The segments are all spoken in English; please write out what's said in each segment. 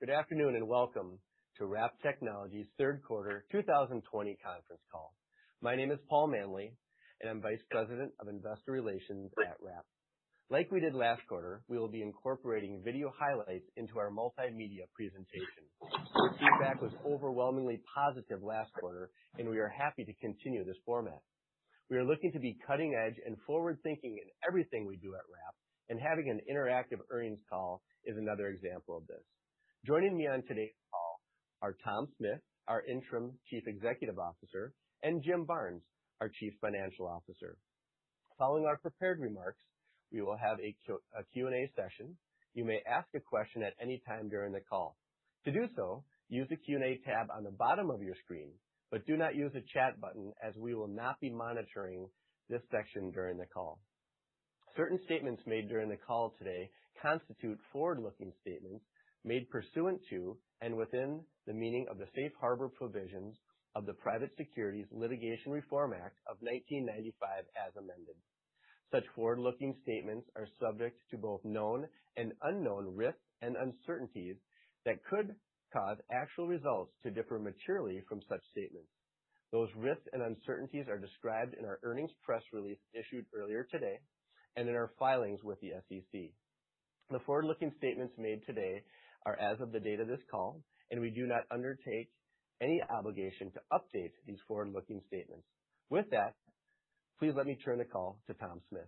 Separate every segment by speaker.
Speaker 1: Good afternoon and welcome to Wrap Technologies' third quarter 2020 conference call. My name is Paul Manley, and I'm Vice President of Investor Relations at Wrap. Like we did last quarter, we will be incorporating video highlights into our multimedia presentation. Your feedback was overwhelmingly positive last quarter, and we are happy to continue this format. We are looking to be cutting edge and forward-thinking in everything we do at Wrap, and having an interactive earnings call is another example of this. Joining me on today's call are Tom Smith, our Interim Chief Executive Officer, and Jim Barnes, our Chief Financial Officer. Following our prepared remarks, we will have a Q&A session. You may ask a question at any time during the call. To do so, use the Q&A tab on the bottom of your screen, but do not use the chat button as we will not be monitoring this section during the call. Certain statements made during the call today constitute forward-looking statements made pursuant to and within the meaning of the Safe Harbor provisions of the Private Securities Litigation Reform Act of 1995 as amended. Such forward-looking statements are subject to both known and unknown risks and uncertainties that could cause actual results to differ materially from such statements. Those risks and uncertainties are described in our earnings press release issued earlier today and in our filings with the SEC. The forward-looking statements made today are as of the date of this call, and we do not undertake any obligation to update these forward-looking statements. With that, please let me turn the call to Tom Smith.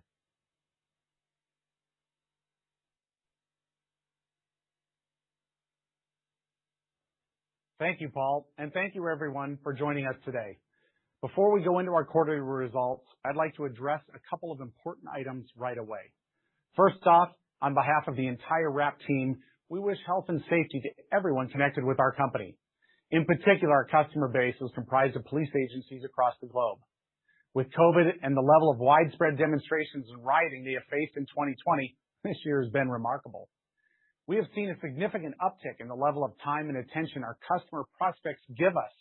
Speaker 2: Thank you, Paul, and thank you everyone for joining us today. Before we go into our quarterly results, I'd like to address a couple of important items right away. First off, on behalf of the entire Wrap team, we wish health and safety to everyone connected with our company. In particular, our customer base is comprised of police agencies across the globe. With COVID and the level of widespread demonstrations and rioting they have faced in 2020, this year has been remarkable. We have seen a significant uptick in the level of time and attention our customer prospects give us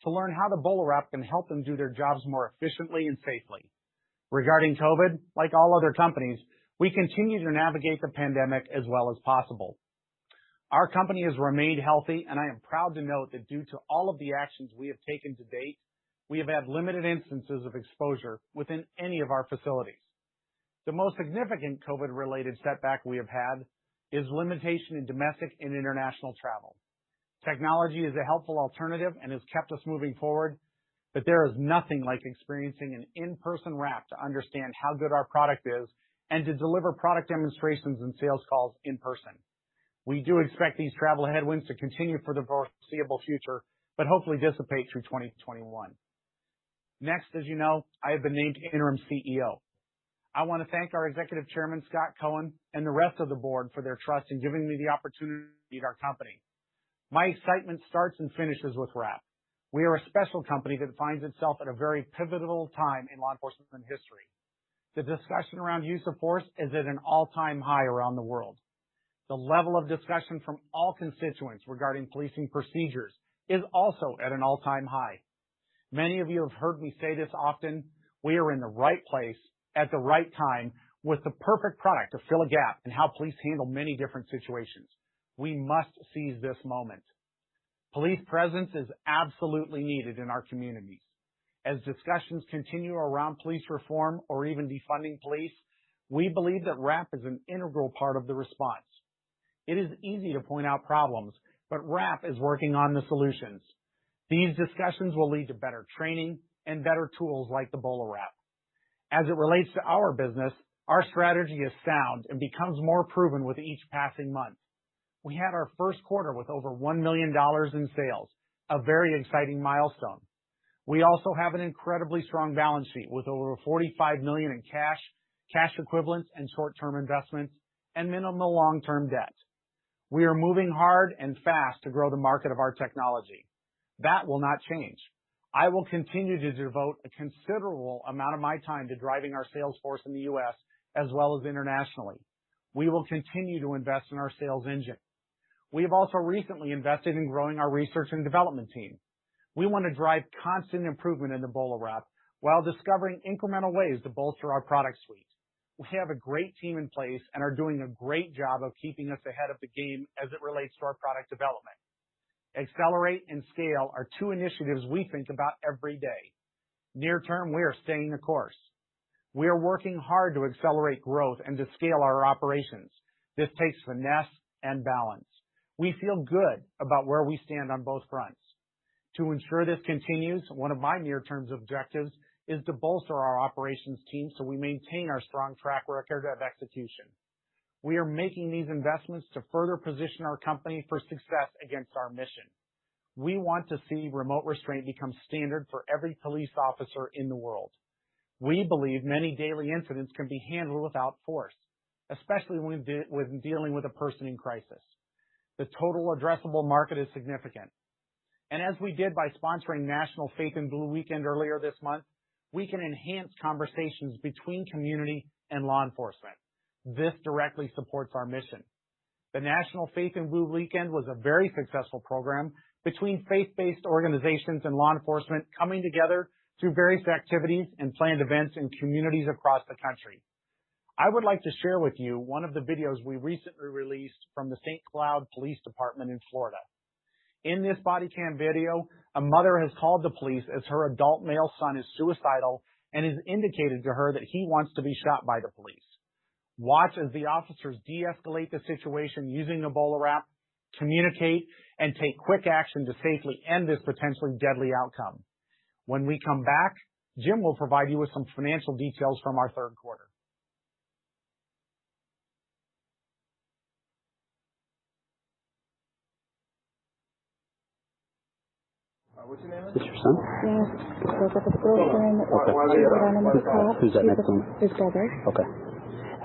Speaker 2: to learn how the BolaWrap can help them do their jobs more efficiently and safely. Regarding COVID, like all other companies, we continue to navigate the pandemic as well as possible. Our company has remained healthy, and I am proud to note that due to all of the actions we have taken to date, we have had limited instances of exposure within any of our facilities. The most significant COVID-related setback we have had is limitation in domestic and international travel. Technology is a helpful alternative and has kept us moving forward, but there is nothing like experiencing an in-person wrap to understand how good our product is and to deliver product demonstrations and sales calls in person. We do expect these travel headwinds to continue for the foreseeable future, but hopefully dissipate through 2021. Next, as you know, I have been named interim CEO. I want to thank our Executive Chairman, Scott Cohen, and the rest of the board for their trust in giving me the opportunity to lead our company. My excitement starts and finishes with Wrap. We are a special company that finds itself at a very pivotal time in law enforcement history. The discussion around use of force is at an all-time high around the world. The level of discussion from all constituents regarding policing procedures is also at an all-time high. Many of you have heard me say this often. We are in the right place at the right time with the perfect product to fill a gap in how police handle many different situations. We must seize this moment. Police presence is absolutely needed in our communities. As discussions continue around police reform or even defunding police, we believe that Wrap is an integral part of the response. It is easy to point out problems, but Wrap is working on the solutions. These discussions will lead to better training and better tools like the BolaWrap. As it relates to our business, our strategy is sound and becomes more proven with each passing month. We had our first quarter with over $1 million in sales, a very exciting milestone. We also have an incredibly strong balance sheet with over $45 million in cash equivalents, and short-term investments, and minimal long-term debt. We are moving hard and fast to grow the market of our technology. That will not change. I will continue to devote a considerable amount of my time to driving our sales force in the U.S. as well as internationally. We will continue to invest in our sales engine. We have also recently invested in growing our research and development team. We want to drive constant improvement in the BolaWrap while discovering incremental ways to bolster our product suite. We have a great team in place and are doing a great job of keeping us ahead of the game as it relates to our product development. Accelerate and scale are two initiatives we think about every day. Near term, we are staying the course. We are working hard to accelerate growth and to scale our operations. This takes finesse and balance. We feel good about where we stand on both fronts. To ensure this continues, one of my near-term objectives is to bolster our operations team so we maintain our strong track record of execution. We are making these investments to further position our company for success against our mission. We want to see remote restraint become standard for every police officer in the world. We believe many daily incidents can be handled without force, especially when dealing with a person in crisis. The total addressable market is significant. And as we did by sponsoring National Faith in Blue Weekend earlier this month, we can enhance conversations between community and law enforcement. This directly supports our mission. The National Faith in Blue Weekend was a very successful program between faith-based organizations and law enforcement coming together through various activities and planned events in communities across the country. I would like to share with you one of the videos we recently released from the St. Cloud Police Department in Florida. In this body cam video, a mother has called the police as her adult male son is suicidal and has indicated to her that he wants to be shot by the police. Watch as the officers de-escalate the situation using Ebola wrap, communicate, and take quick action to safely end this potentially deadly outcome. When we come back, Jim will provide you with some financial details from our third quarter.
Speaker 1: What's your name?
Speaker 3: Is this your son?
Speaker 4: Yes. He broke up with a girlfriend.
Speaker 3: Okay.
Speaker 4: She put on him with a cop.
Speaker 3: Who's that next one?
Speaker 4: His brother.
Speaker 3: Okay.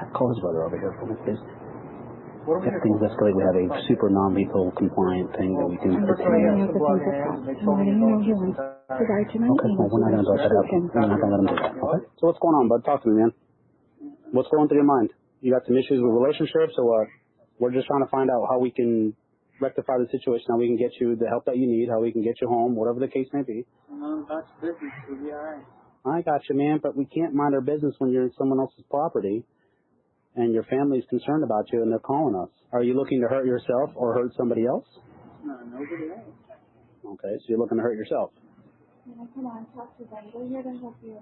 Speaker 3: Call his brother over here for me, please. If things escalate, we have a super non-lethal compliant thing that we can...
Speaker 4: I'm just following up with him for cops. I'm letting you know he wants to ride to my
Speaker 3: Okay, well, we're not going to let that happen. We're not going to let him do that. Okay? So what's going on, bud? Talk to me, man. What's going through your mind? You got some issues with relationships or what? We're just trying to find out how we can rectify the situation, how we can get you the help that you need, how we can get you home, whatever the case may be.
Speaker 5: That's business. We'll be all right.
Speaker 3: I got you, man, but we can't mind our business when you're in someone else's property and your family's concerned about you and they're calling us. Are you looking to hurt yourself or hurt somebody else?
Speaker 5: No, nobody else.
Speaker 3: Okay, so you're looking to hurt yourself.
Speaker 4: Yeah, come on, talk to them. We're here to help you.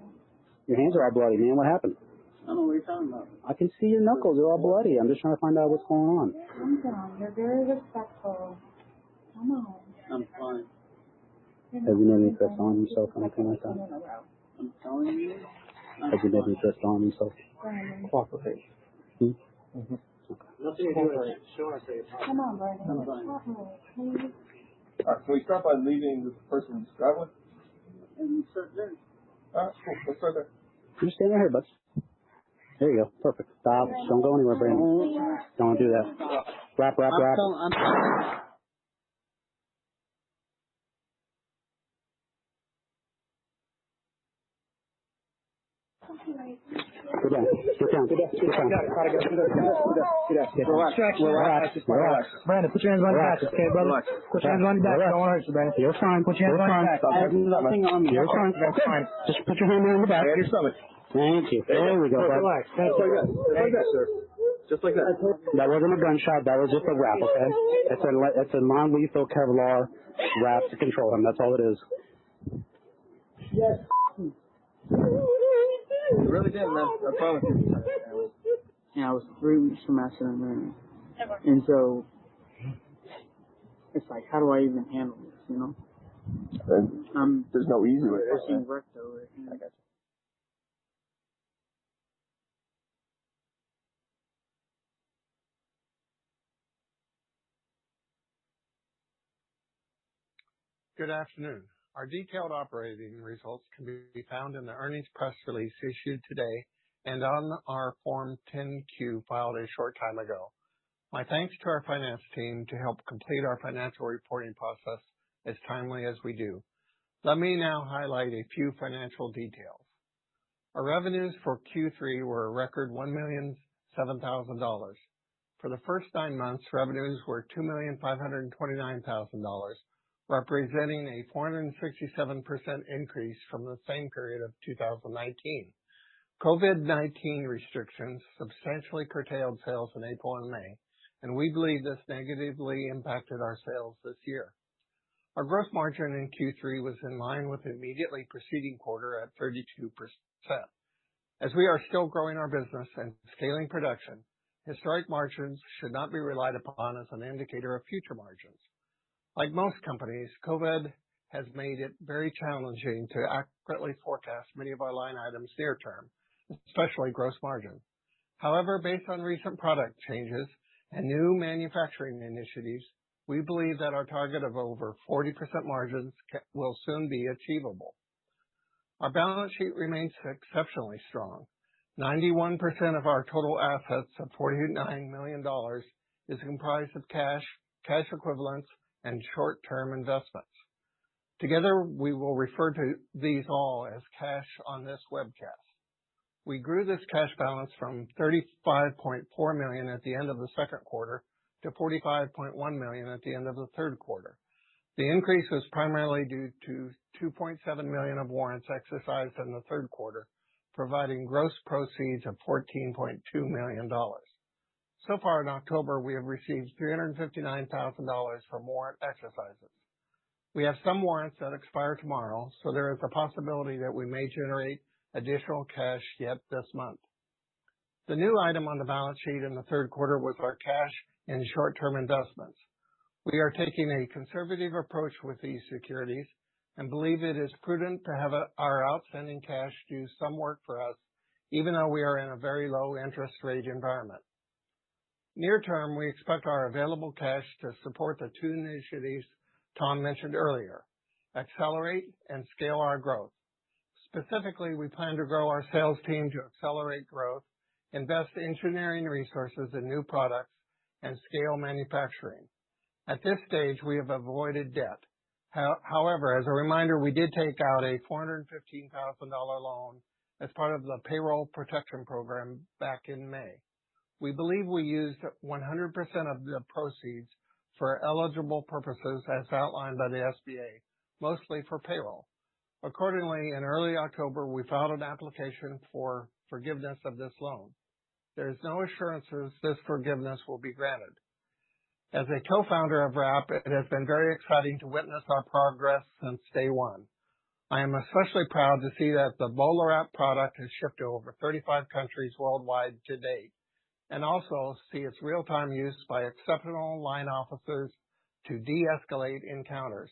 Speaker 3: Your hands are all bloody, man. What happened?
Speaker 5: I don't know what you're talking about.
Speaker 3: I can see your knuckles. They're all bloody. I'm just trying to find out what's going on.
Speaker 4: Calm down. You're very respectful. Come on.
Speaker 5: I'm fine.
Speaker 3: Has he made any threats on himself or anything like that?
Speaker 5: I'm telling you.
Speaker 3: Has he made any threats on himself?
Speaker 5: Cooperate.
Speaker 3: Okay.
Speaker 5: Nothing to do with it. Sure, I say it.
Speaker 4: Come on, Bernie. Cooperate, please.
Speaker 6: All right, so we start by leaving the person's driveway.
Speaker 5: And so there.
Speaker 6: All right, cool. Let's start there.
Speaker 3: You stand right here, bud. There you go. Perfect. Stop. Don't go anywhere, Brandon. Don't do that. Wrap. Sit down. Relax.
Speaker 5: Brandon, put your hands on your back, okay, brother? Put your hands on your back. Don't hurt you, Brandon.
Speaker 3: You're fine.
Speaker 5: Put your hands on your back. I have nothing on me.
Speaker 3: You're fine.
Speaker 5: That's fine.
Speaker 3: Just put your hand on the back.
Speaker 6: And your stomach.
Speaker 3: Thank you. There we go, bud.
Speaker 5: Relax.
Speaker 6: Just like that. Just like that, sir. Just like that.
Speaker 3: That wasn't a gunshot. That was just a wrap, okay? It's a non-lethal Kevlar wrap to control him. That's all it is.
Speaker 5: Yes.
Speaker 6: You really did, man. I promise you.
Speaker 5: Yeah, I was 3 weeks from accident learning. And so, it's like, how do I even handle this, you know?
Speaker 6: There's no easy way.
Speaker 5: Pushing work over it.
Speaker 6: I got you.
Speaker 7: Good afternoon. Our detailed operating results can be found in the earnings press release issued today and on our Form 10-Q filed a short time ago. My thanks to our finance team to help complete our financial reporting process as timely as we do. Let me now highlight a few financial details. Our revenues for Q3 were a record $1,007,000. For the first 9 months, revenues were $2,529,000. Representing a 467% increase from the same period of 2019. COVID-19 restrictions substantially curtailed sales in April and May, and we believe this negatively impacted our sales this year. Our gross margin in Q3 was in line with the immediately preceding quarter at 32%. As we are still growing our business and scaling production, historic margins should not be relied upon as an indicator of future margins. Like most companies, COVID has made it very challenging to accurately forecast many of our line items near term, especially gross margin. However, based on recent product changes and new manufacturing initiatives, we believe that our target of over 40% margins will soon be achievable. Our balance sheet remains exceptionally strong. 91% of our total assets of $49 million is comprised of cash, cash equivalents, and short-term investments. Together, we will refer to these all as cash on this webcast. We grew this cash balance from $35.4 million at the end of the second quarter to $45.1 million at the end of the third quarter. The increase was primarily due to $2.7 million of warrants exercised in the third quarter, providing gross proceeds of $14.2 million. So far in October, we have received $359,000 from warrant exercises. We have some warrants that expire tomorrow, so there is a possibility that we may generate additional cash yet this month. The new item on the balance sheet in the third quarter was our cash and short-term investments. We are taking a conservative approach with these securities and believe it is prudent to have our outstanding cash do some work for us, even though we are in a very low interest rate environment. Near term, we expect our available cash to support the two initiatives Tom mentioned earlier: accelerate and scale our growth. Specifically, we plan to grow our sales team to accelerate growth, invest engineering resources in new products, and scale manufacturing. At this stage, we have avoided debt. However, as a reminder, we did take out a $415,000 loan as part of the Payroll Protection Program back in May. We believe we used 100% of the proceeds for eligible purposes as outlined by the SBA, mostly for payroll. Accordingly, in early October, we filed an application for forgiveness of this loan. There is no assurances this forgiveness will be granted. As a co-founder of WRAP, it has been very exciting to witness our progress since day one. I am especially proud to see that the BolaWrap product has shipped to over 35 countries worldwide to date, and also see its real-time use by exceptional line officers to de-escalate encounters.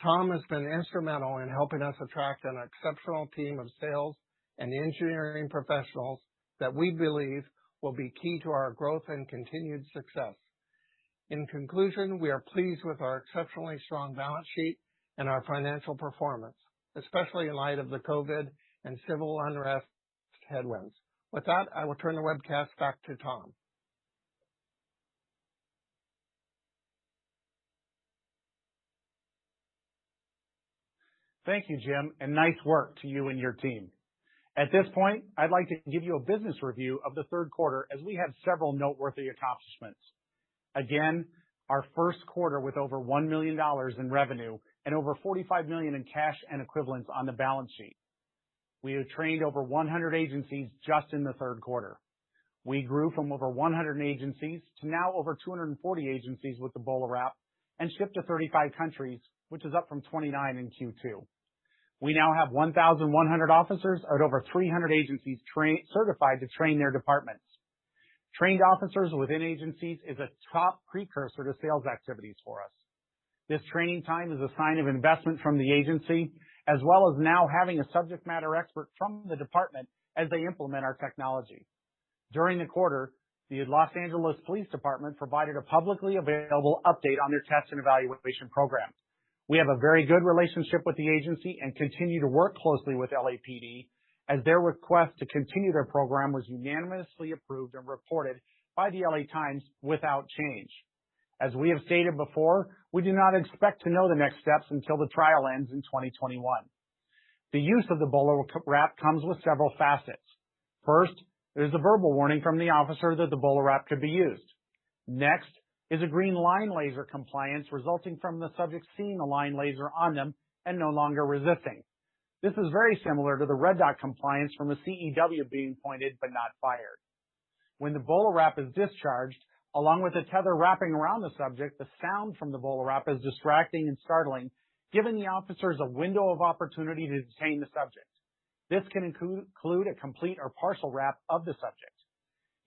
Speaker 7: Tom has been instrumental in helping us attract an exceptional team of sales and engineering professionals that we believe will be key to our growth and continued success. In conclusion, we are pleased with our exceptionally strong balance sheet and our financial performance, especially in light of the COVID and civil unrest headwinds. With that, I will turn the webcast back to Tom.
Speaker 2: Thank you, Jim, and nice work to you and your team. At this point, I'd like to give you a business review of the third quarter as we had several noteworthy accomplishments. Again, our first quarter with over $1 million in revenue and over $45 million in cash and equivalents on the balance sheet. We have trained over 100 agencies just in the third quarter. We grew from over 100 agencies to now over 240 agencies with the BolaWrap and shipped to 35 countries, which is up from 29 in Q2. We now have 1,100 officers at over 300 agencies certified to train their departments. Trained officers within agencies is a top precursor to sales activities for us. This training time is a sign of investment from the agency, as well as now having a subject matter expert from the department as they implement our technology. During the quarter, the Los Angeles Police Department provided a publicly available update on their test and evaluation program. We have a very good relationship with the agency and continue to work closely with LAPD as their request to continue their program was unanimously approved and reported by the LA Times without change. As we have stated before, we do not expect to know the next steps until the trial ends in 2021. The use of the BolaWrap comes with several facets. First, there's a verbal warning from the officer that the BolaWrap could be used. Next is a green line laser compliance resulting from the subject seeing the line laser on them and no longer resisting. This is very similar to the red dot compliance from a CEW being pointed but not fired. When the bowler wrap is discharged, along with the tether wrapping around the subject, the sound from the bowler wrap is distracting and startling, giving the officers a window of opportunity to detain the subject. This can include a complete or partial wrap of the subject.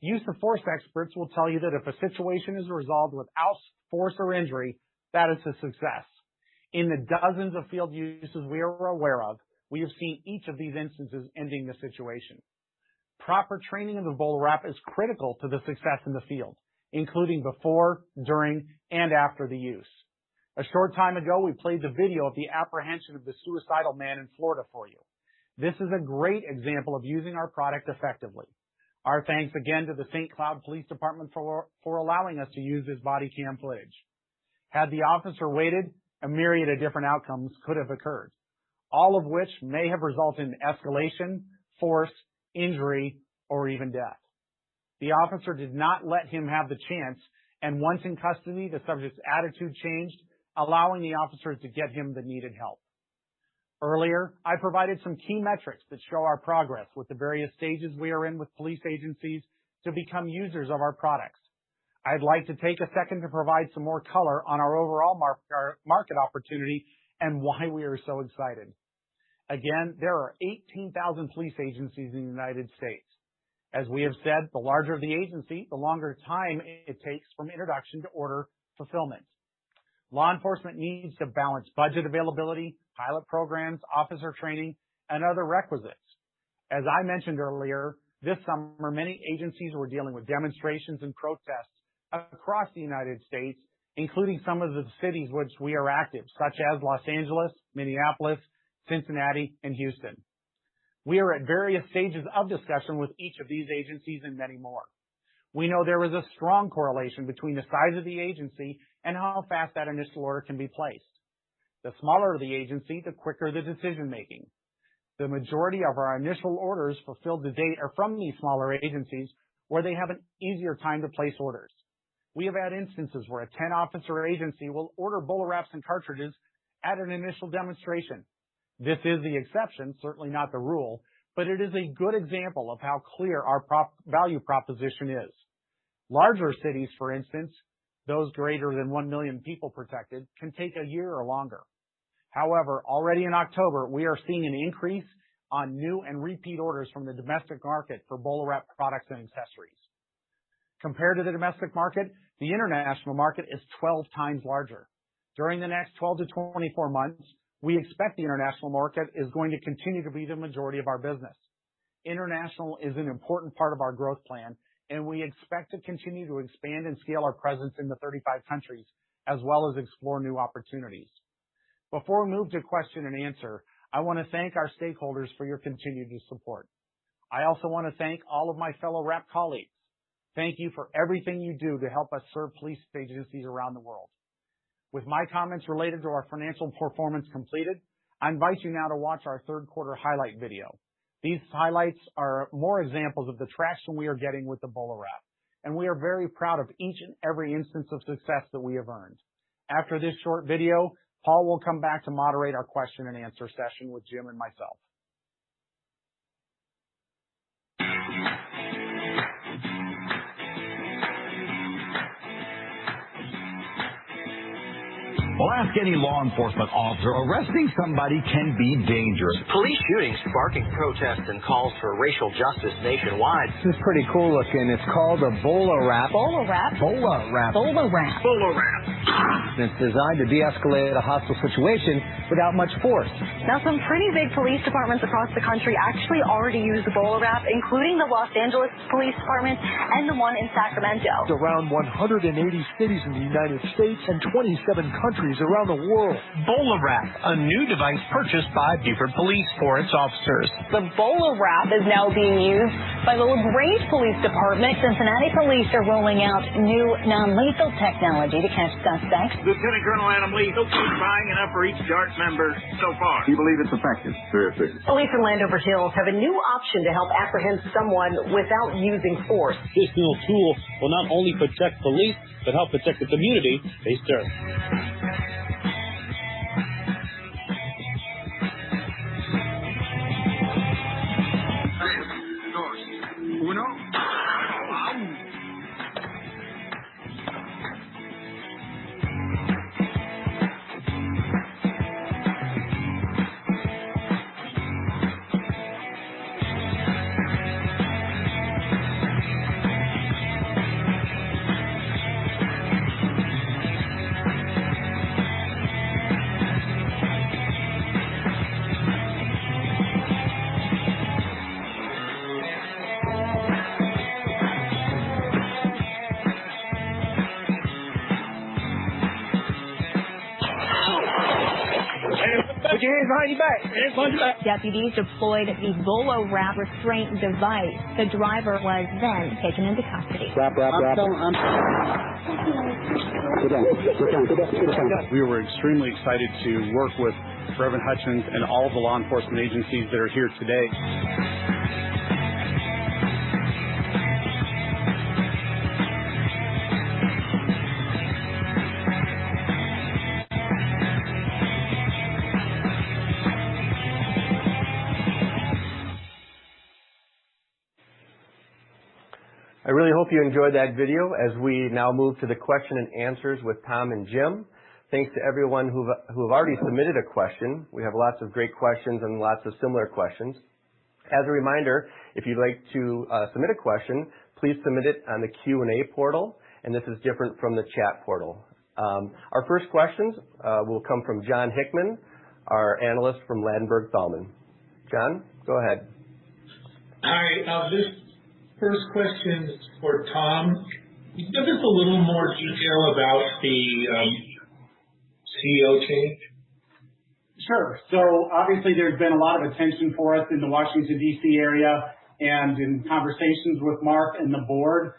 Speaker 2: Use of force experts will tell you that if a situation is resolved without force or injury, that is a success. In the dozens of field uses we are aware of, we have seen each of these instances ending the situation. Proper training of the bowler wrap is critical to the success in the field, including before, during, and after the use. A short time ago, we played the video of the apprehension of the suicidal man in Florida for you. This is a great example of using our product effectively. Our thanks again to the St. Cloud Police Department for allowing us to use this body cam footage. Had the officer waited, a myriad of different outcomes could have occurred, all of which may have resulted in escalation, force, injury, or even death. The officer did not let him have the chance, and once in custody, the subject's attitude changed, allowing the officers to get him the needed help. Earlier, I provided some key metrics that show our progress with the various stages we are in with police agencies to become users of our products. I'd like to take a second to provide some more color on our overall market opportunity and why we are so excited. Again, there are 18,000 police agencies in the United States. As we have said, the larger the agency, the longer time it takes from introduction to order fulfillment. Law enforcement needs to balance budget availability, pilot programs, officer training, and other requisites. As I mentioned earlier, this summer many agencies were dealing with demonstrations and protests across the United States, including some of the cities which we are active, such as Los Angeles, Minneapolis, Cincinnati, and Houston. We are at various stages of discussion with each of these agencies and many more. We know there is a strong correlation between the size of the agency and how fast that initial order can be placed. The smaller the agency, the quicker the decision making. The majority of our initial orders fulfilled to date are from these smaller agencies where they have an easier time to place orders. We have had instances where a 10-officer agency will order bowler wraps and cartridges at an initial demonstration. This is the exception, certainly not the rule, but it is a good example of how clear our value proposition is. Larger cities, for instance, those greater than 1 million people protected, can take a year or longer. However, already in October, we are seeing an increase on new and repeat orders from the domestic market for bowler wrap products and accessories. Compared to the domestic market, the international market is 12 times larger. During the next 12 to 24 months, we expect the international market is going to continue to be the majority of our business. International is an important part of our growth plan, and we expect to continue to expand and scale our presence in the 35 countries, as well as explore new opportunities. Before we move to question and answer, I want to thank our stakeholders for your continued support. I also want to thank all of my fellow RAP colleagues. Thank you for everything you do to help us serve police agencies around the world. With my comments related to our financial performance completed, I invite you now to watch our third quarter highlight video. These highlights are more examples of the traction we are getting with the bowler wrap, and we are very proud of each and every instance of success that we have earned. After this short video, Paul will come back to moderate our question and answer session with Jim and myself.
Speaker 8: Well, ask any law enforcement officer, arresting somebody can be dangerous.
Speaker 9: Police shootings sparking protests and calls for racial justice nationwide.
Speaker 10: This is pretty cool looking. It's called a bowler wrap.
Speaker 4: Bowler wrap?
Speaker 10: Bowler wrap.
Speaker 4: Bowler wrap.
Speaker 9: Bowler wrap.
Speaker 10: It's designed to de-escalate a hostile situation without much force.
Speaker 11: Now, some pretty big police departments across the country actually already use the bowler wrap, including the Los Angeles Police Department and the one in Sacramento.
Speaker 12: Around 180 cities in the United States and 27 countries around the world.
Speaker 13: Bowler wrap, a new device purchased by Beaufort Police for its officers.
Speaker 11: The bowler wrap is now being used by the LaGrange Police Department. Cincinnati police are rolling out new non-lethal technology to catch suspects.
Speaker 14: Lieutenant Colonel Adam Lee, no case buying enough for each DART member so far.
Speaker 15: Do you believe it's effective? Terrific.
Speaker 16: Police in Landover Hills have a new option to help apprehend someone without using force.
Speaker 17: This new tool will not only protect police, but help protect the community they serve.
Speaker 14: Put your hands behind your back. Hands behind your back.
Speaker 11: Deputies deployed the Volo wrap restraint device. The driver was then taken into custody.
Speaker 3: Wrap.
Speaker 2: We were extremely excited to work with Reverend Hutchins and all of the law enforcement agencies that are here today.
Speaker 1: I really hope you enjoyed that video as we now move to the question and answers with Tom and Jim. Thanks to everyone who have already submitted a question. We have lots of great questions and lots of similar questions. As a reminder, if you'd like to submit a question, please submit it on the Q&A portal, and this is different from the chat portal. Our first questions will come from John Hickman, our analyst from Ladenburg Thalmann. John, go ahead.
Speaker 15: Hi, this first question is for Tom. Can you give us a little more detail about the CEO change?
Speaker 2: Sure. So obviously there's been a lot of attention for us in the Washington, D.C. area, and in conversations with Mark and the board,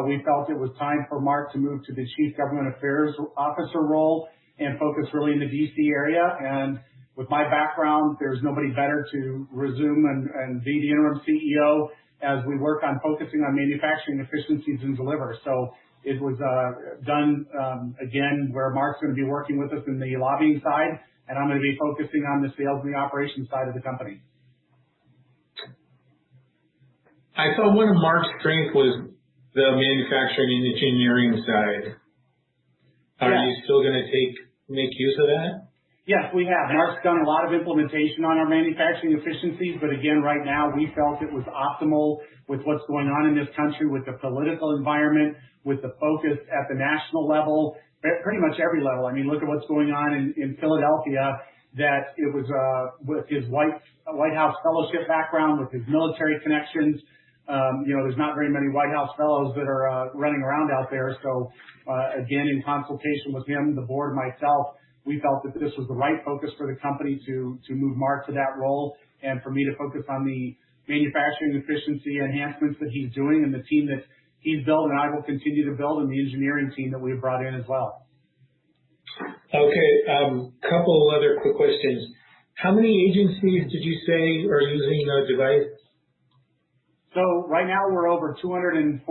Speaker 2: we felt it was time for Mark to move to the Chief Government Affairs Officer role and focus really in the D.C. area. And with my background, there's nobody better to resume and be the interim CEO as we work on focusing on manufacturing efficiencies and deliver. So it was done again where Mark's going to be working with us in the lobbying side, and I'm going to be focusing on the sales and the operations side of the company.
Speaker 15: I thought one of Mark's strengths was the manufacturing and engineering side. Are you still going to make use of that?
Speaker 2: Yes, we have. Mark's done a lot of implementation on our manufacturing efficiencies, but again, right now we felt it was optimal with what's going on in this country, with the political environment, with the focus at the national level, pretty much every level. I mean, look at what's going on in Philadelphia, that it was with his White House fellowship background, with his military connections. There's not very many White House fellows that are running around out there. So again, in consultation with him, the board, myself, we felt that this was the right focus for the company to move Mark to that role, and for me to focus on the manufacturing efficiency enhancements that he's doing and the team that he's built and I will continue to build, and the engineering team that we've brought in as well.
Speaker 15: Okay, couple of other quick questions. How many agencies did you say are using the device?
Speaker 2: So right now we're over 245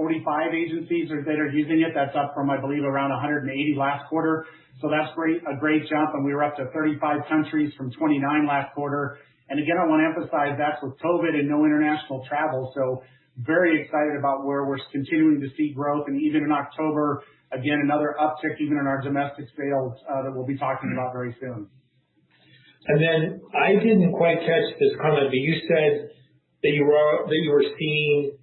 Speaker 2: agencies that are using it. That's up from, I believe, around 180 last quarter. So that's a great jump, and we were up to 35 countries from 29 last quarter. And again, I want to emphasize that's with COVID and no international travel. So very excited about where we're continuing to see growth, and even in October, again, another uptick even in our domestic sales that we'll be talking about very soon.
Speaker 15: And then I didn't quite catch this comment, but you said that you were seeing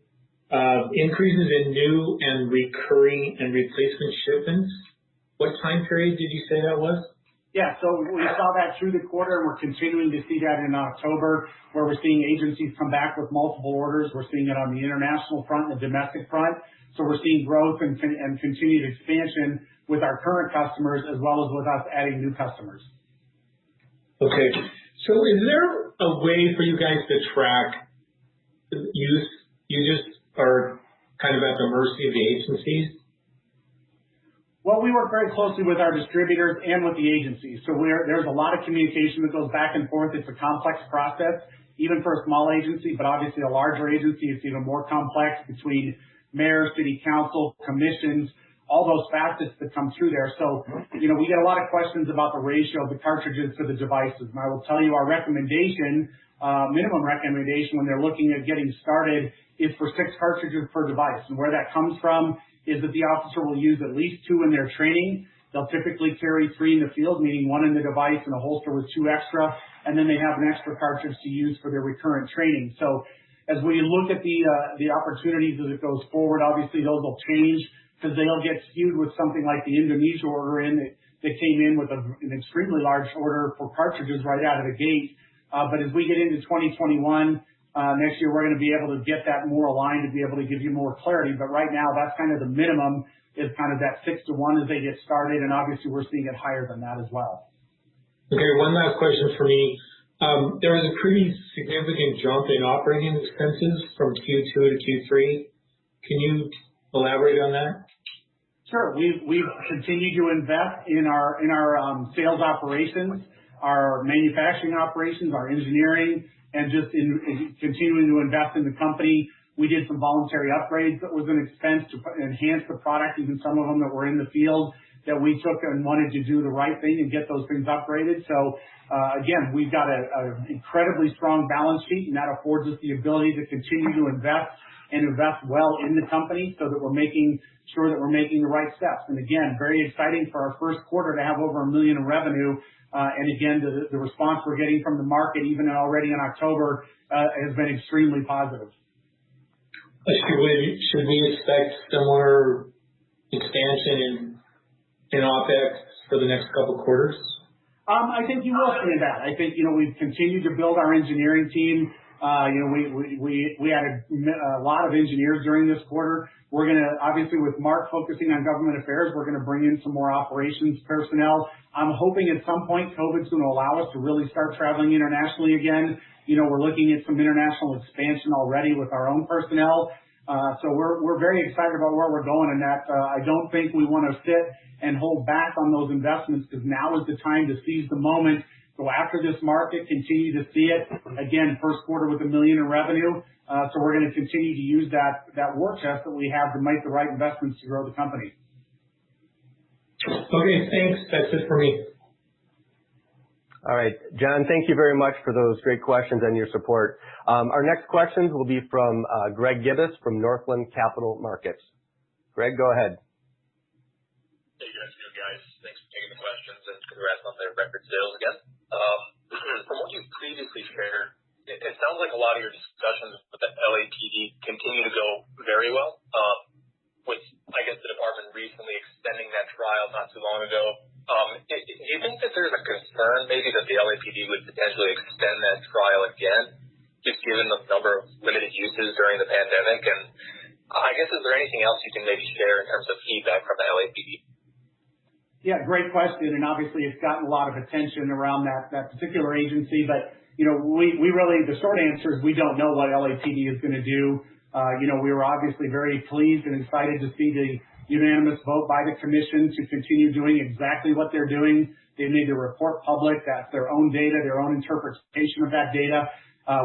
Speaker 15: increases in new and recurring and replacement shipments. What time period did you say that was?
Speaker 2: Yeah, so we saw that through the quarter, and we're continuing to see that in October, where we're seeing agencies come back with multiple orders. We're seeing it on the international front and the domestic front. So we're seeing growth and continued expansion with our current customers, as well as with us adding new customers.
Speaker 15: Okay. So is there a way for you guys to track use? You just are kind of at the mercy of the agencies?
Speaker 2: Well, we work very closely with our distributors and with the agencies. So there's a lot of communication that goes back and forth. It's a complex process, even for a small agency, but obviously a larger agency, it's even more complex between mayor, city council, commissions, all those facets that come through there. So, we get a lot of questions about the ratio of the cartridges to the devices. And I will tell you our recommendation, minimum recommendation when they're looking at getting started is for 6 cartridges per device. And where that comes from is that the officer will use at least 2 in their training. They'll typically carry 3 in the field, meaning 1 in the device and a holster with 2 extra, and then they have an extra cartridge to use for their recurrent training. So as we look at the opportunities as it goes forward, obviously those will change because they'll get skewed with something like the Indonesia order that came in with an extremely large order for cartridges right out of the gate. But as we get into 2021, next year, we're going to be able to get that more aligned to be able to give you more clarity. But right now, that's kind of the minimum, is kind of that 6 to 1 as they get started. And obviously, we're seeing it higher than that as well.
Speaker 15: Okay, one last question for me. There was a pretty significant jump in operating expenses from Q2 to Q3. Can you elaborate on that?
Speaker 2: Sure. We've continued to invest in our sales operations, our manufacturing operations, our engineering, and just in continuing to invest in the company. We did some voluntary upgrades that was an expense to enhance the product, even some of them that were in the field that we took and wanted to do the right thing and get those things upgraded. So again, we've got an incredibly strong balance sheet, and that affords us the ability to continue to invest and invest well in the company so that we're making sure that we're making the right steps. And again, very exciting for our first quarter to have over $1 million in revenue. And again, the response we're getting from the market, even already in October, has been extremely positive.
Speaker 15: Should we expect similar expansion in OpEx for the next couple of quarters?
Speaker 2: I think you will see that. I think, we've continued to build our engineering team. We had a lot of engineers during this quarter. We're going to, obviously with Mark focusing on government affairs, we're going to bring in some more operations personnel. I'm hoping at some point COVID's going to allow us to really start traveling internationally again. We're looking at some international expansion already with our own personnel. So we're very excited about where we're going, and that I don't think we want to sit and hold back on those investments, because now is the time to seize the moment. Go after this market, continue to see it. Again, first quarter with $1 million in revenue. So we're going to continue to use that war chest that we have to make the right investments to grow the company.
Speaker 15: Okay, thanks. That's it for me.
Speaker 1: All right, John, thank you very much for those great questions and your support. Our next questions will be from Greg Gibbs from Northland Capital Markets. Greg, go ahead.
Speaker 18: Hey, good afternoon, guys. Thanks for taking the questions, and congrats on their record sales again. From what you've previously shared, it sounds like a lot of your discussions with the LAPD continue to go very well. With, I guess, the department recently extending that trial not too long ago. Do you think that there's a concern maybe that the LAPD would potentially extend that trial again, just given the number of limited uses during the pandemic? And I guess, is there anything else you can maybe share in terms of feedback from the LAPD?
Speaker 2: Yeah, great question. And obviously it's gotten a lot of attention around that particular agency. But, we really, the short answer is we don't know what LAPD is going to do. We were obviously very pleased and excited to see the unanimous vote by the commission to continue doing exactly what they're doing. They made the report public. That's their own data, their own interpretation of that data.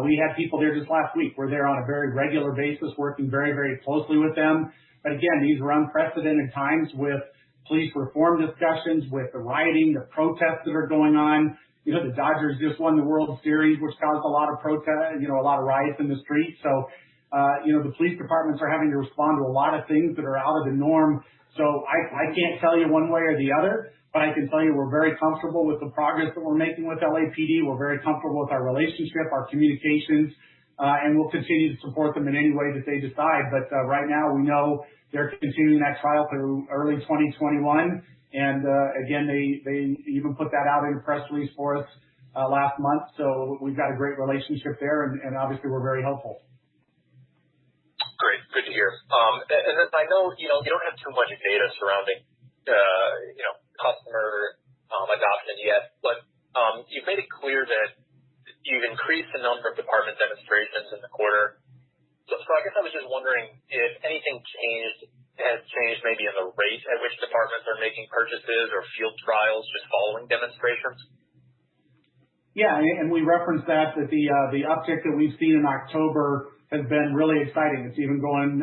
Speaker 2: We had people there just last week. We're there on a very regular basis, working very, very closely with them. But again, these are unprecedented times with police reform discussions, with the rioting, the protests that are going on. The Dodgers just won the World Series, which caused a lot of protest, a lot of riots in the streets. So, the police departments are having to respond to a lot of things that are out of the norm. So I can't tell you one way or the other, but I can tell you we're very comfortable with the progress that we're making with LAPD. We're very comfortable with our relationship, our communications, and we'll continue to support them in any way that they decide. But right now we know they're continuing that trial through early 2021. And again, they even put that out in a press release for us last month. So we've got a great relationship there, and obviously we're very hopeful.
Speaker 18: Great. Good to hear. And then I know, you don't have too much data surrounding, customer adoption yet, but you've made it clear that you've increased the number of department demonstrations in the quarter. So I guess I was just wondering if anything has changed maybe in the rate at which departments are making purchases or field trials just following demonstrations.
Speaker 2: Yeah, and we referenced that the uptick that we've seen in October has been really exciting. It's even going,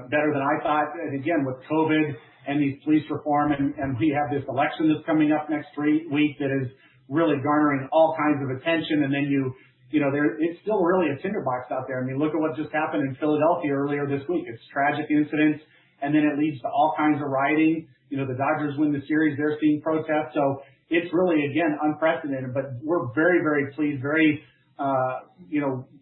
Speaker 2: better than I thought. And again, with COVID and these police reform, and we have this election that's coming up next week that is really garnering all kinds of attention. And then it's still really a tinderbox out there. I mean, look at what just happened in Philadelphia earlier this week. It's tragic incidents, and then it leads to all kinds of rioting. The Dodgers win the series, they're seeing protests. So it's really, again, unprecedented. But we're very, very pleased,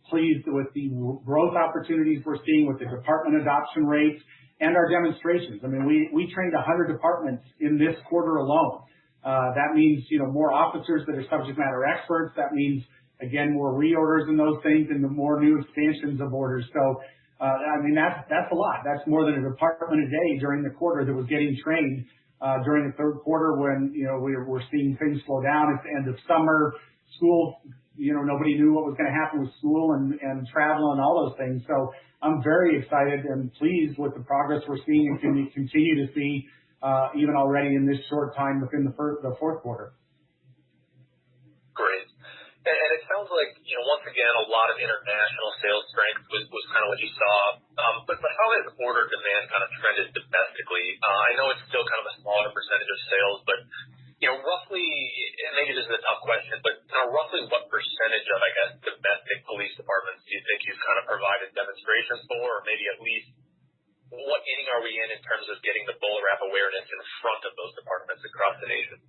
Speaker 2: pleased with the growth opportunities we're seeing with the department adoption rates and our demonstrations. I mean, we trained 100 departments in this quarter alone. That means, more officers that are subject matter experts. That means, again, more reorders and those things, and the more new expansions of orders. So, that's a lot. That's more than a department a day during the quarter that was getting trained during the third quarter when, we're seeing things slow down. It's the end of summer, school, nobody knew what was going to happen with school and travel and all those things. So I'm very excited and pleased with the progress we're seeing and can continue to see, even already in this short time within the fourth quarter.
Speaker 18: Great. And it sounds like, once again, a lot of international sales strength was kind of what you saw. But how has order demand kind of trended domestically? I know it's still kind of a smaller percentage of sales, but, roughly, and maybe this is a tough question, but roughly what percentage of, domestic police departments do you think you've kind of provided demonstrations for, or maybe at least what inning are we in terms of getting the BolaWrap awareness in front of those departments across the nation?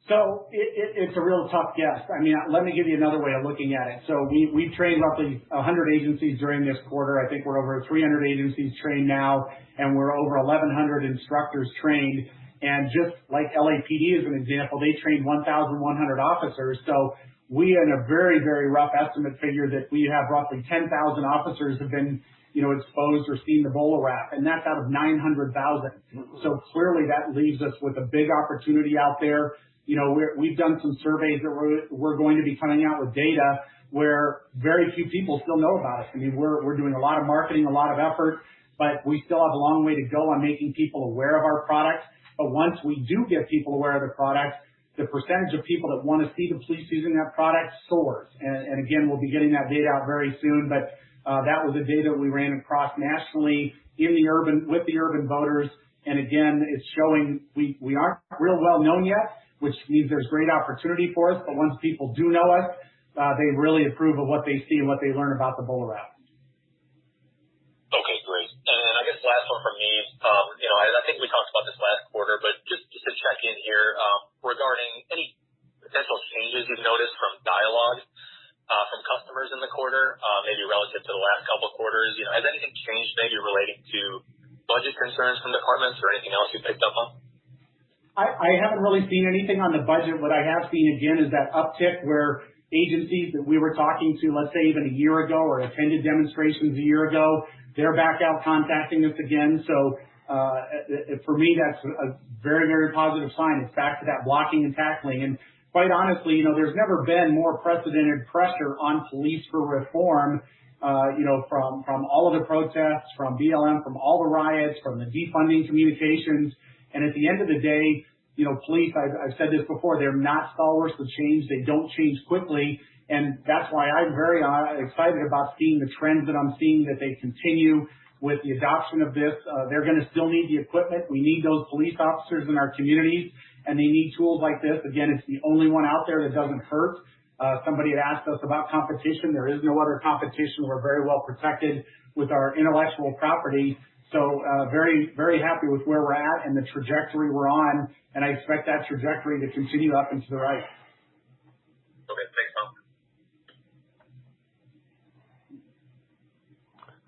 Speaker 2: So it's a real tough guess. I mean, let me give you another way of looking at it. So we've trained roughly 100 agencies during this quarter. I think we're over 300 agencies trained now, and we're over 1,100 instructors trained. And just like LAPD as an example, they trained 1,100 officers. So we, in a very, very rough estimate, figure that we have roughly 10,000 officers have been, exposed or seen the BolaWrap, and that's out of 900,000. So clearly that leaves us with a big opportunity out there. We've done some surveys that we're going to be coming out with data where very few people still know about us. I mean, we're doing a lot of marketing, a lot of effort, but we still have a long way to go on making people aware of our product. But once we do get people aware of the product, the percentage of people that want to see the police using that product soars. And again, we'll be getting that data out very soon, but that was the data we ran across nationally with the urban voters. And again, it's showing we aren't real well known yet, which means there's great opportunity for us. But once people do know us, they really approve of what they see and what they learn about the BolaWrap.
Speaker 18: Okay, great. And I guess last one from me, I think we talked about this last quarter, but just to check in here regarding any potential changes you've noticed from dialogue from customers in the quarter, maybe relative to the last couple of quarters. Has anything changed maybe relating to budget concerns from departments or anything else you picked up on?
Speaker 2: I haven't really seen anything on the budget. What I have seen, again, is that uptick where agencies that we were talking to, let's say even a year ago or attended demonstrations a year ago, they're back out contacting us again. So for me, that's a very, very positive sign. It's back to that blocking and tackling. And quite honestly, there's never been more precedented pressure on police for reform, from all of the protests, from BLM, from all the riots, from the defunding communications. And at the end of the day, police, I've said this before, they're not stalwarts of change. They don't change quickly. And that's why I'm very excited about seeing the trends that I'm seeing, that they continue with the adoption of this. They're going to still need the equipment. We need those police officers in our communities, and they need tools like this. Again, it's the only one out there that doesn't hurt. Somebody had asked us about competition. There is no other competition. We're very well protected with our intellectual property. So very, very happy with where we're at and the trajectory we're on, and I expect that trajectory to continue up and to the right.
Speaker 18: Okay, thanks, Tom.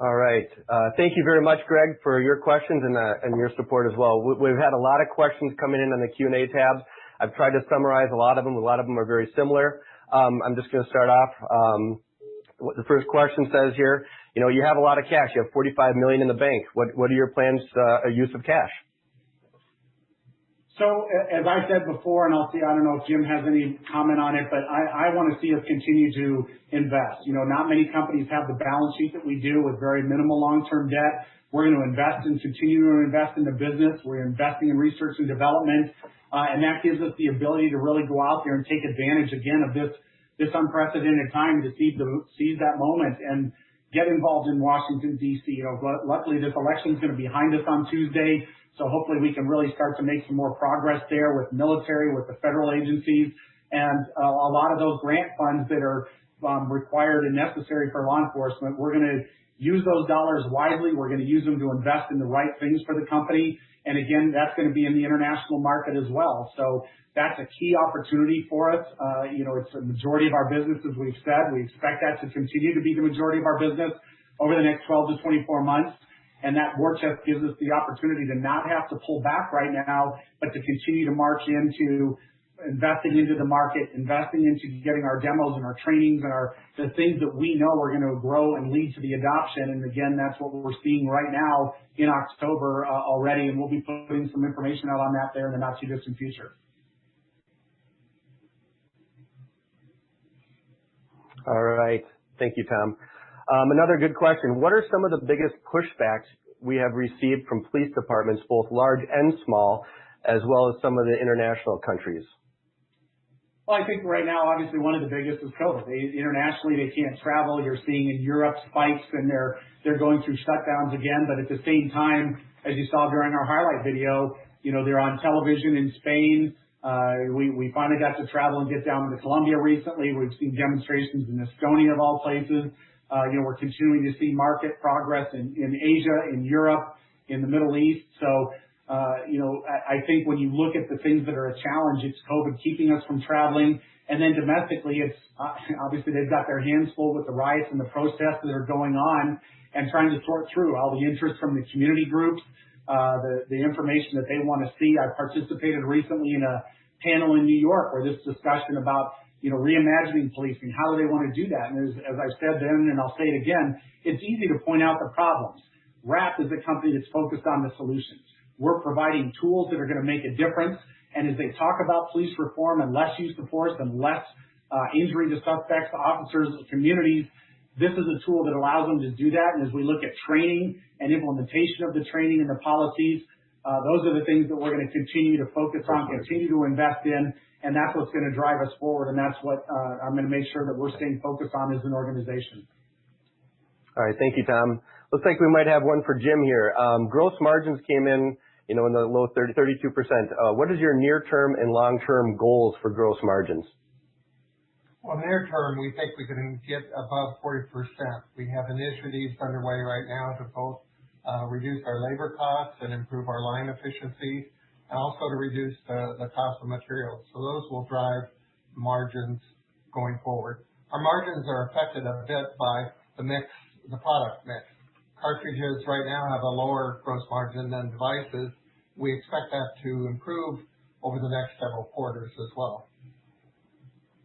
Speaker 1: All right. Thank you very much, Greg, for your questions and your support as well. We've had a lot of questions coming in on the Q&A tab. I've tried to summarize a lot of them. A lot of them are very similar. I'm just going to start off. What the first question says here, you have a lot of cash. You have $45 million in the bank. What are your plans, use of cash?
Speaker 2: So as I said before, and I don't know if Jim has any comment on it, but I want to see us continue to invest. Not many companies have the balance sheet that we do with very minimal long-term debt. We're going to invest and continue to invest in the business. We're investing in research and development, and that gives us the ability to really go out there and take advantage again of this unprecedented time to seize that moment and get involved in Washington, D.C. Luckily, this election is going to be behind us on Tuesday, so hopefully we can really start to make some more progress there with military, with the federal agencies, and a lot of those grant funds that are required and necessary for law enforcement. We're going to use those dollars wisely. We're going to use them to invest in the right things for the company. And again, that's going to be in the international market as well. So that's a key opportunity for us. It's a majority of our business, as we've said. We expect that to continue to be the majority of our business over the next 12 to 24 months. And that war chest gives us the opportunity to not have to pull back right now, but to continue to march into investing into the market, investing into getting our demos and our trainings and the things that we know are going to grow and lead to the adoption. And again, that's what we're seeing right now in October already, and we'll be putting some information out on that there in the not too distant future.
Speaker 1: All right. Thank you, Tom. Another good question. What are some of the biggest pushbacks we have received from police departments, both large and small, as well as some of the international countries?
Speaker 2: Well, I think right now, obviously, one of the biggest is COVID. Internationally, they can't travel. You're seeing in Europe spikes, and they're going through shutdowns again. But at the same time, as you saw during our highlight video, they're on television in Spain. We finally got to travel and get down to Colombia recently. We've seen demonstrations in Estonia, of all places. We're continuing to see market progress in Asia, in Europe, in the Middle East. So, I think when you look at the things that are a challenge, it's COVID keeping us from traveling. And then domestically, it's obviously they've got their hands full with the riots and the protests that are going on and trying to sort through all the interest from the community groups, the information that they want to see. I participated recently in a panel in New York where this discussion about reimagining policing. How do they want to do that? And as I've said then, and I'll say it again, it's easy to point out the problems. WRAP is a company that's focused on the solutions. We're providing tools that are going to make a difference. And as they talk about police reform and less use of force and less injury to suspects, officers, communities, this is a tool that allows them to do that. And as we look at training and implementation of the training and the policies, those are the things that we're going to continue to focus on, continue to invest in, and that's what's going to drive us forward. And that's what I'm going to make sure that we're staying focused on as an organization.
Speaker 1: All right. Thank you, Tom. Looks like we might have one for Jim here. Gross margins came in, in the low 32%. What is your near-term and long-term goals for gross margins?
Speaker 7: Well, near term, we think we can get above 40%. We have initiatives underway right now to both reduce our labor costs and improve our line efficiency, and also to reduce the cost of materials. So those will drive margins going forward. Our margins are affected a bit by the product mix. Cartridges right now have a lower gross margin than devices. We expect that to improve over the next several quarters as well.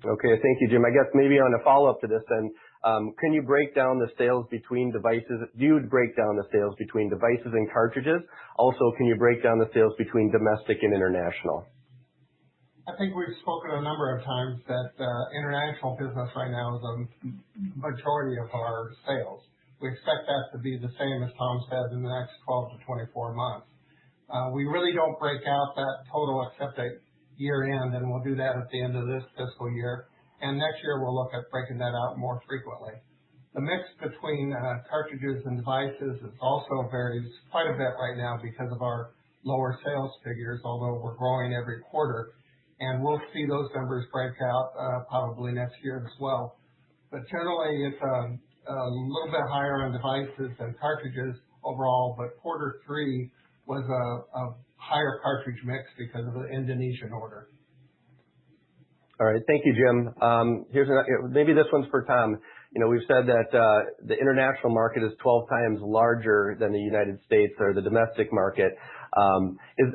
Speaker 1: Okay, thank you, Jim. I guess maybe on a follow-up to this then, can you break down the sales between devices? Do you break down the sales between devices and cartridges? Also, can you break down the sales between domestic and international?
Speaker 7: I think we've spoken a number of times that international business right now is a majority of our sales. We expect that to be the same, as Tom said, in the next 12 to 24 months. We really don't break out that total except at year end, and we'll do that at the end of this fiscal year. And next year we'll look at breaking that out more frequently. The mix between cartridges and devices is also varies quite a bit right now because of our lower sales figures, although we're growing every quarter. And we'll see those numbers break out probably next year as well. But generally it's a little bit higher on devices and cartridges overall, but quarter 3 was a higher cartridge mix because of the Indonesian order.
Speaker 1: All right. Thank you, Jim. Maybe this one's for Tom. We've said that the international market is 12 times larger than the United States or the domestic market.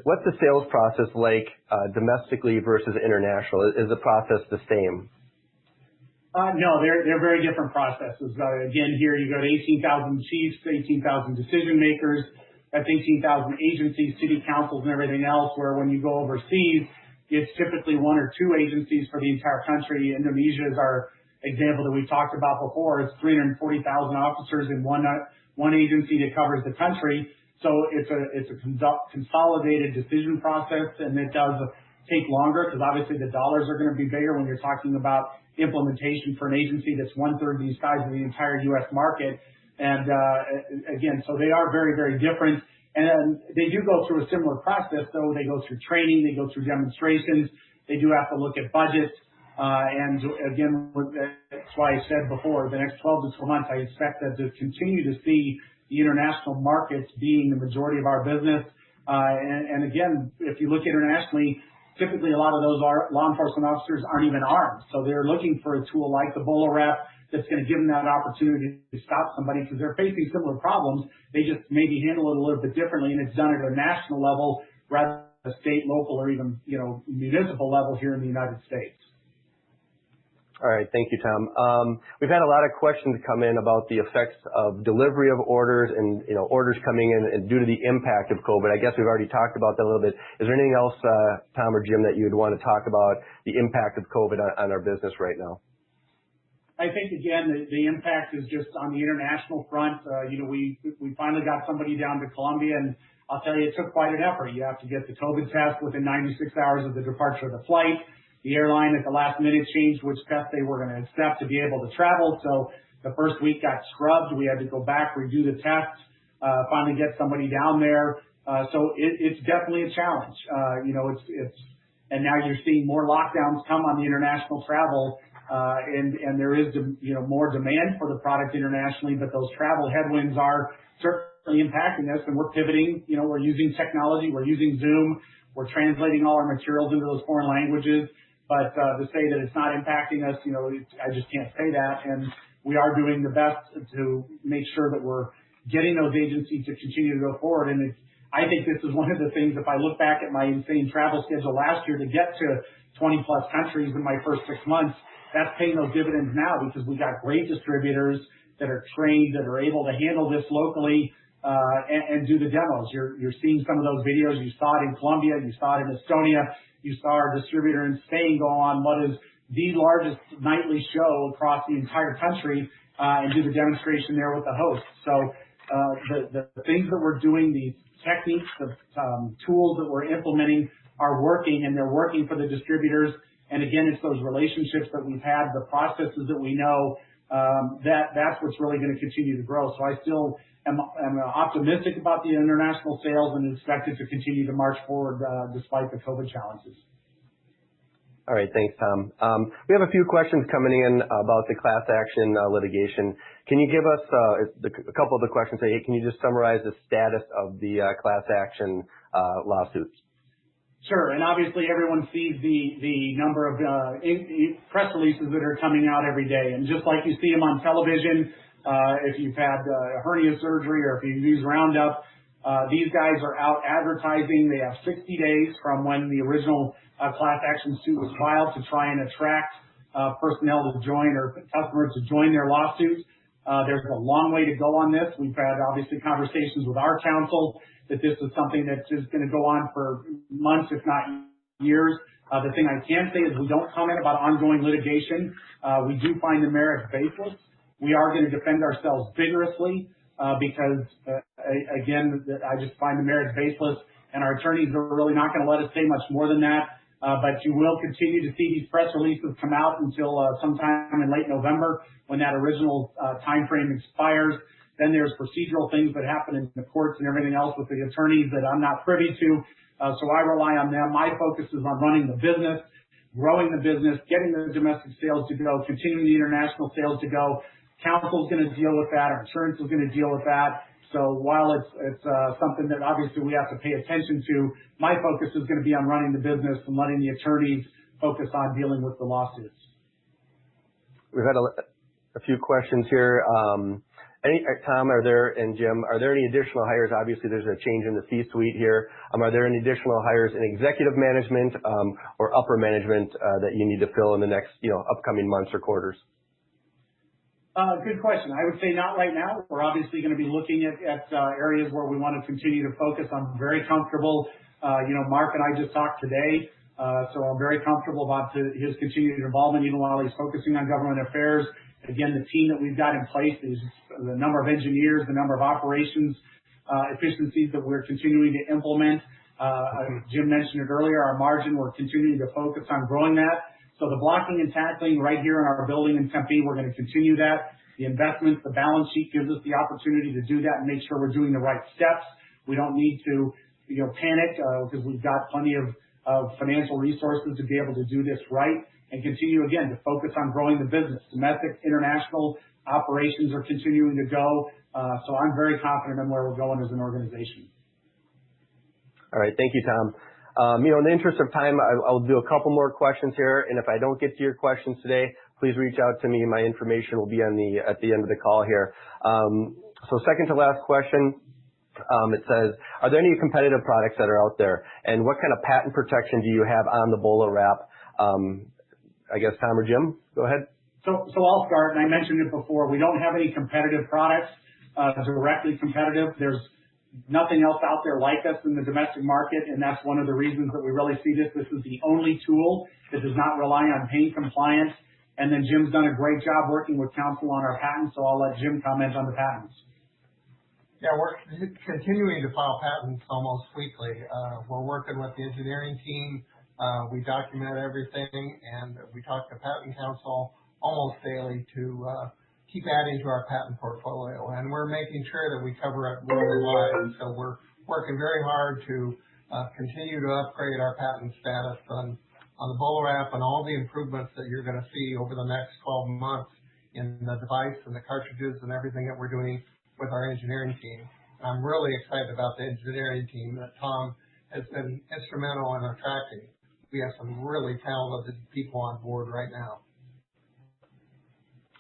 Speaker 1: What's the sales process like domestically versus international? Is the process the same?
Speaker 2: No, they're very different processes. Again, here you go to 18,000 chiefs, 18,000 decision makers. That's 18,000 agencies, city councils, and everything else, where when you go overseas, it's typically 1 or 2 agencies for the entire country. Indonesia is our example that we've talked about before. It's 340,000 officers in one agency that covers the country. So it's a consolidated decision process, and it does take longer because obviously the dollars are going to be bigger when you're talking about implementation for an agency that's 1/3 the size of the entire U.S. market. And again, so they are very, very different. And they do go through a similar process, though. They go through training, they go through demonstrations, they do have to look at budgets. And again, that's why I said before, the next 12 to 12 months, I expect that to continue to see the international markets being the majority of our business. And again, if you look internationally, typically a lot of those law enforcement officers aren't even armed. So they're looking for a tool like the BolaWrap that's going to give them that opportunity to stop somebody because they're facing similar problems. They just maybe handle it a little bit differently, and it's done at a national level rather state, local, or even, municipal level here in the United States.
Speaker 1: All right. Thank you, Tom. We've had a lot of questions come in about the effects of delivery of orders and, orders coming in and due to the impact of COVID. I guess we've already talked about that a little bit. Is there anything else, Tom or Jim, that you would want to talk about the impact of COVID on our business right now?
Speaker 2: I think, again, the impact is just on the international front. We finally got somebody down to Colombia, and I'll tell you, it took quite an effort. You have to get the COVID test within 96 hours of the departure of the flight. The airline at the last minute changed which test they were going to accept to be able to travel. So the first week got scrubbed. We had to go back, redo the test, finally get somebody down there. So it's definitely a challenge. And now you're seeing more lockdowns come on the international travel. And there is, more demand for the product internationally, but those travel headwinds are certainly impacting us, and we're pivoting. We're using technology. We're using Zoom. We're translating all our materials into those foreign languages. But to say that it's not impacting us, I just can't say that. And we are doing the best to make sure that we're getting those agencies to continue to go forward. And I think this is one of the things, if I look back at my insane travel schedule last year to get to 20 plus countries in my first 6 months, that's paying those dividends now because we got great distributors that are trained, that are able to handle this locally and do the demos. You're seeing some of those videos. You saw it in Colombia. You saw it in Estonia. You saw our distributor in Spain go on what is the largest nightly show across the entire country and do the demonstration there with the host. So the things that we're doing, the techniques, the tools that we're implementing are working, and they're working for the distributors. And again, it's those relationships that we've had, the processes that we know, that's what's really going to continue to grow. So I still am optimistic about the international sales and expect it to continue to march forward despite the COVID challenges.
Speaker 1: All right. Thanks, Tom. We have a few questions coming in about the class action litigation. Can you give us a couple of the questions? Hey, can you just summarize the status of the class action lawsuits?
Speaker 2: Sure. And obviously everyone sees the number of press releases that are coming out every day. And just like you see them on television, if you've had hernia surgery or if you use Roundup, these guys are out advertising. They have 60 days from when the original class action suit was filed to try and attract personnel to join or customers to join their lawsuit. There's a long way to go on this. We've had obviously conversations with our counsel that this is something that's just going to go on for months, if not years. The thing I can say is we don't comment about ongoing litigation. We do find the merits baseless. We are going to defend ourselves vigorously because, again, I just find the merits baseless, and our attorneys are really not going to let us say much more than that. But you will continue to see these press releases come out until sometime in late November when that original time frame expires. Then there's procedural things that happen in the courts and everything else with the attorneys that I'm not privy to. So I rely on them. My focus is on running the business, growing the business, getting the domestic sales to go, continuing the international sales to go. Counsel's going to deal with that. Our insurance is going to deal with that. So while it's something that obviously we have to pay attention to, my focus is going to be on running the business and letting the attorneys focus on dealing with the lawsuits.
Speaker 1: We've had a few questions here. Tom, and Jim, are there any additional hires? Obviously, there's a change in the C-suite here. Are there any additional hires in executive management or upper management that you need to fill in the next, upcoming months or quarters?
Speaker 2: Good question. I would say not right now. We're obviously going to be looking at areas where we want to continue to focus. I'm very comfortable. Mark and I just talked today, so I'm very comfortable about his continued involvement even while he's focusing on government affairs. Again, the team that we've got in place is the number of engineers, the number of operations efficiencies that we're continuing to implement. Jim mentioned it earlier, our margin, we're continuing to focus on growing that. So the blocking and tackling right here in our building in Tempe, we're going to continue that. The investments, the balance sheet gives us the opportunity to do that and make sure we're doing the right steps. We don't need to, panic because we've got plenty of financial resources to be able to do this right and continue, again, to focus on growing the business. Domestic, international operations are continuing to go. So I'm very confident in where we're going as an organization.
Speaker 1: All right. Thank you, Tom. In the interest of time, I'll do a couple more questions here. And if I don't get to your questions today, please reach out to me. My information will be at the end of the call here. So second to last question. it says, are there any competitive products that are out there? And what kind of patent protection do you have on the BolaWrap? I guess Tom or Jim, go ahead.
Speaker 2: So I'll start, and I mentioned it before. We don't have any competitive products, directly competitive. There's nothing else out there like us in the domestic market, and that's one of the reasons that we really see this. This is the only tool that does not rely on pain compliance. And then Jim's done a great job working with counsel on our patents, so I'll let Jim comment on the patents.
Speaker 7: Yeah, we're continuing to file patents almost weekly. We're working with the engineering team. We document everything, and we talk to patent counsel almost daily to keep adding to our patent portfolio, and we're making sure that we cover it worldwide. So we're working very hard to continue to upgrade our patent status on the BolaWrap and all the improvements that you're going to see over the next 12 months in the device and the cartridges and everything that we're doing with our engineering team. I'm really excited about the engineering team that Tom has been instrumental in attracting. We have some really talented people on board right now.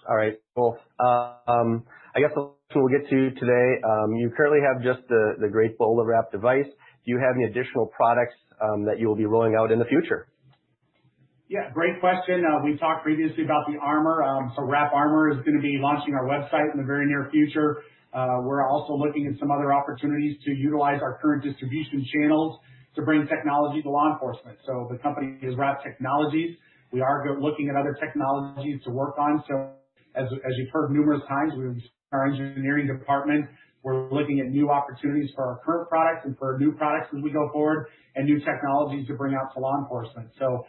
Speaker 1: All right. Well, I guess the question we'll get to today, you currently have just the great BolaWrap device. Do you have any additional products that you will be rolling out in the future?
Speaker 2: Yeah, great question. We talked previously about the Armor. So Wrap Armor is going to be launching our website in the very near future. We're also looking at some other opportunities to utilize our current distribution channels to bring technology to law enforcement. So the company is Wrap Technologies. We are looking at other technologies to work on. So as you've heard numerous times, our engineering department, we're looking at new opportunities for our current products and for new products as we go forward and new technologies to bring out to law enforcement. So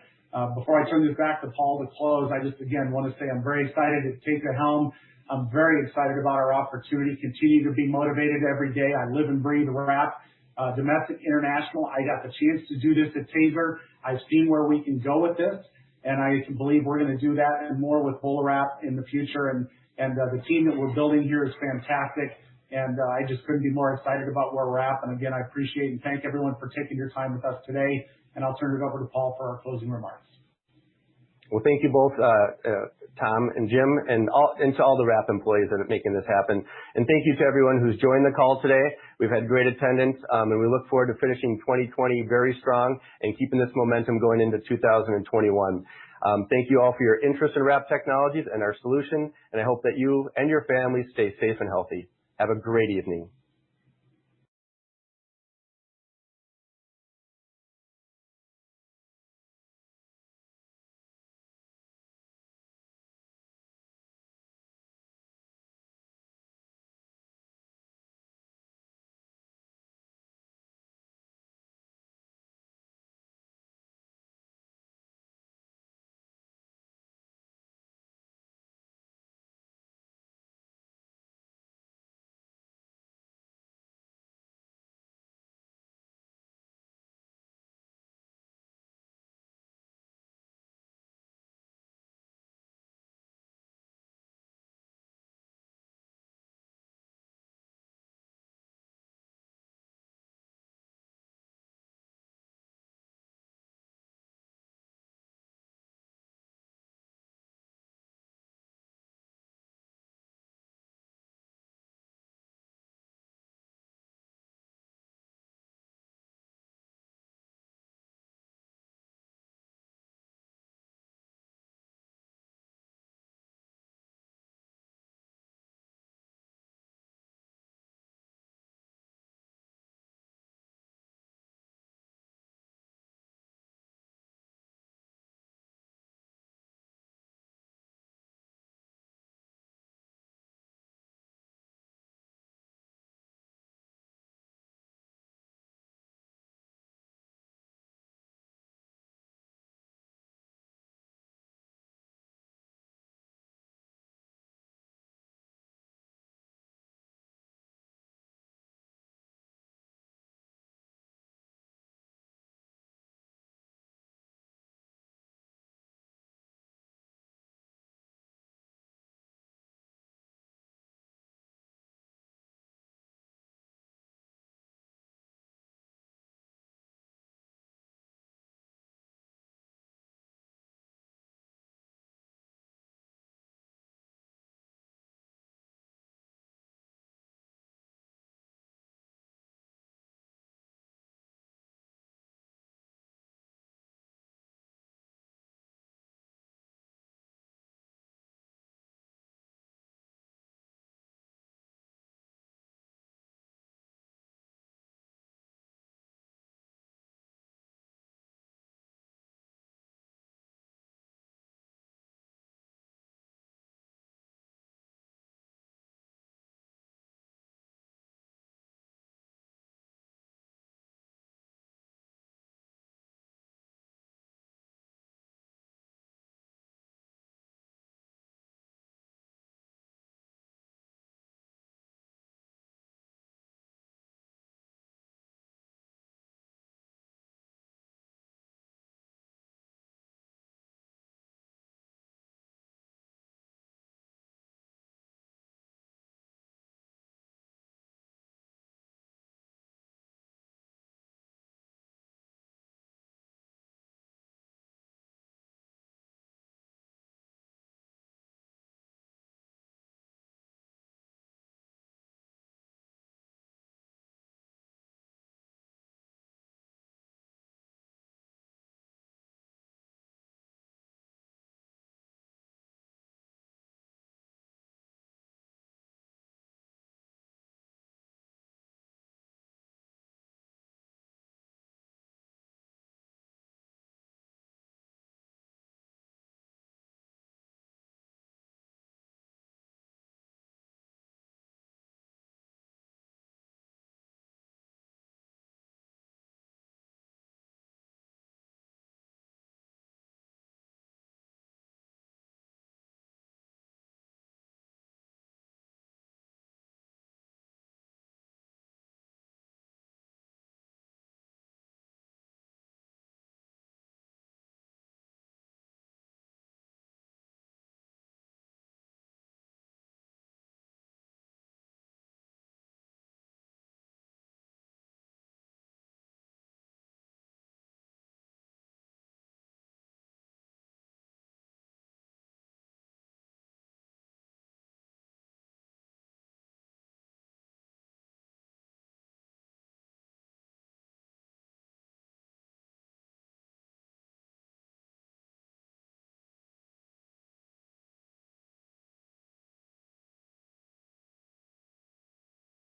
Speaker 2: before I turn this back to Paul to close, I just, again, want to say I'm very excited to take the helm. I'm very excited about our opportunity, continue to be motivated every day. I live and breathe Wrap, domestic, international. I got the chance to do this at TASER. I've seen where we can go with this. And I can believe we're going to do that and more with BolaWrap in the future. And the team that we're building here is fantastic. And I just couldn't be more excited about where we're at. And again, I appreciate and thank everyone for taking your time with us today. And I'll turn it over to Paul for our closing remarks.
Speaker 1: Well, thank you both, Tom and Jim, and to all the Wrap employees that are making this happen. And thank you to everyone who's joined the call today. We've had great attendance, and we look forward to finishing 2020 very strong and keeping this momentum going into 2021. Thank you all for your interest in Wrap Technologies and our solution, and I hope that you and your families stay safe and healthy. Have a great evening.